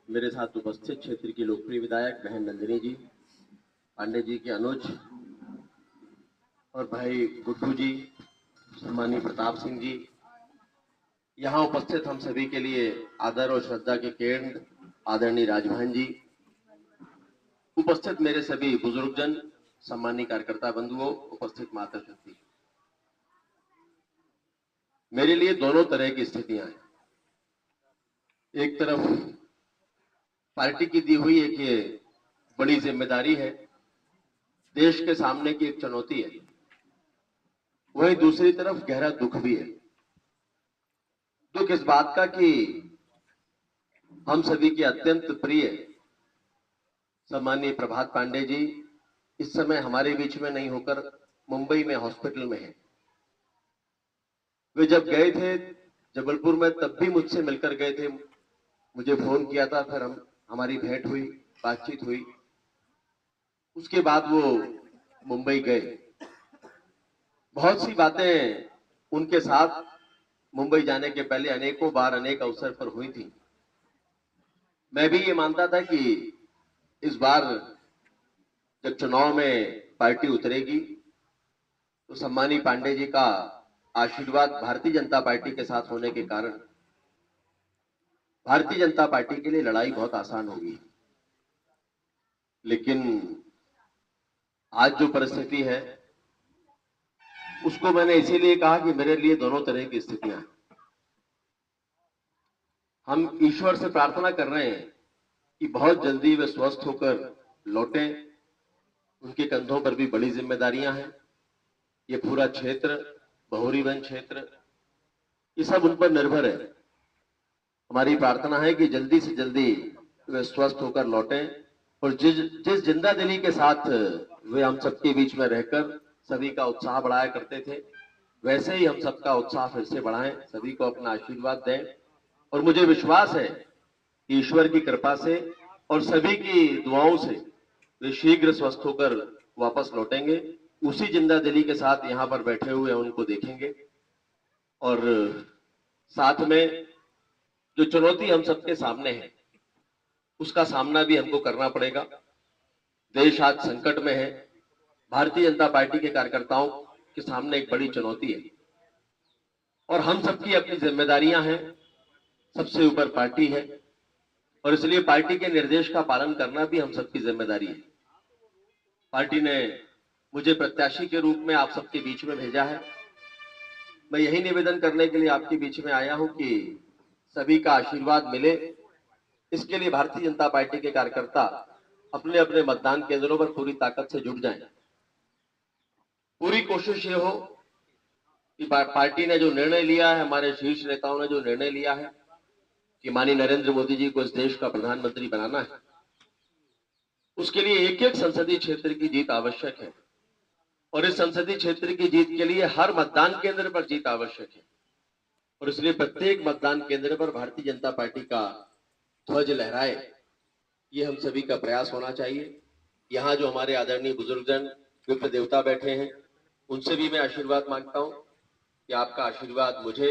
मेरे साथ उपस्थित क्षेत्र की लोकप्रिय विधायक बहन नंदिनी जी, पांडे जी के अनुज और भाई गुड्डू जी, सम्मानीय प्रताप सिंह जी, यहाँ उपस्थित हम सभी के लिए आदर और श्रद्धा के केंद्र आदरणीय राजभान जी, उपस्थित मेरे सभी बुजुर्गजन, सम्मानीय कार्यकर्ता बंधुओं, उपस्थित माता शक्ति। मेरे लिए दोनों तरह की स्थितियां हैं। एक तरफ पार्टी की दी हुई एक ये बड़ी जिम्मेदारी है, देश के सामने की एक चुनौती है, वहीं दूसरी तरफ गहरा दुख भी है। दुख इस बात का कि हम सभी के अत्यंत प्रिय सम्मानीय प्रभात पांडे जी इस समय हमारे बीच में नहीं होकर मुंबई में हॉस्पिटल में हैं। वे जब गए थे जबलपुर में तब भी मुझसे मिलकर गए थे, मुझे फोन किया था, फिर हमारी भेंट हुई, बातचीत हुई। उसके बाद वो मुंबई गए। बहुत सी बातें उनके साथ मुंबई जाने के पहले अनेकों बार अनेक अवसर पर हुई थी। मैं भी ये मानता था कि इस बार जब चुनाव में पार्टी उतरेगी तो सम्मानीय पांडे जी का आशीर्वाद भारतीय जनता पार्टी के साथ होने के कारण भारतीय जनता पार्टी के लिए लड़ाई बहुत आसान होगी। लेकिन आज जो परिस्थिति है उसको मैंने इसीलिए कहा कि मेरे लिए दोनों तरह की स्थितियां हैं। हम ईश्वर से प्रार्थना कर रहे हैं कि बहुत जल्दी वे स्वस्थ होकर लौटें। उनके कंधों पर भी बड़ी जिम्मेदारियां हैं। ये पूरा क्षेत्र, बहुरीवन क्षेत्र, ये सब उन पर निर्भर है। हमारी प्रार्थना है कि जल्दी से जल्दी वे स्वस्थ होकर लौटें और जिस जिंदा दिली के साथ वे हम सबके बीच में रहकर सभी का उत्साह बढ़ाया करते थे, वैसे ही हम सबका उत्साह फिर से बढ़ाएं, सभी को अपना आशीर्वाद दें। और मुझे विश्वास है कि ईश्वर की कृपा से और सभी की दुआओं से वे शीघ्र स्वस्थ होकर वापस लौटेंगे। उसी जिंदा दिली के साथ यहाँ पर बैठे हुए उनको देखेंगे और साथ में जो चुनौती हम सबके सामने है उसका सामना भी हमको करना पड़ेगा। देश आज संकट में है। भारतीय जनता पार्टी के कार्यकर्ताओं के सामने एक बड़ी चुनौती है और हम सबकी अपनी जिम्मेदारियां हैं। सबसे ऊपर पार्टी है और इसलिए पार्टी के निर्देश का पालन करना भी हम सबकी जिम्मेदारी है। पार्टी ने मुझे प्रत्याशी के रूप में आप सबके बीच में भेजा है। मैं यही निवेदन करने के लिए आपके बीच में आया हूं कि सभी का आशीर्वाद मिले। इसके लिए भारतीय जनता पार्टी के कार्यकर्ता अपने अपने मतदान केंद्रों पर पूरी ताकत से जुट जाएं। पूरी कोशिश ये हो कि पार्टी ने जो निर्णय लिया है, हमारे शीर्ष नेताओं ने जो निर्णय लिया है कि माननीय नरेंद्र मोदी जी को इस देश का प्रधानमंत्री बनाना है, उसके लिए एक एक संसदीय क्षेत्र की जीत आवश्यक है और इस संसदीय क्षेत्र की जीत के लिए हर मतदान केंद्र पर जीत आवश्यक है और इसलिए प्रत्येक मतदान केंद्र पर भारतीय जनता पार्टी का ध्वज लहराए, ये हम सभी का प्रयास होना चाहिए। यहाँ जो हमारे आदरणीय बुजुर्गजन विप्र देवता बैठे हैं, उनसे भी मैं आशीर्वाद मांगता हूं कि आपका आशीर्वाद मुझे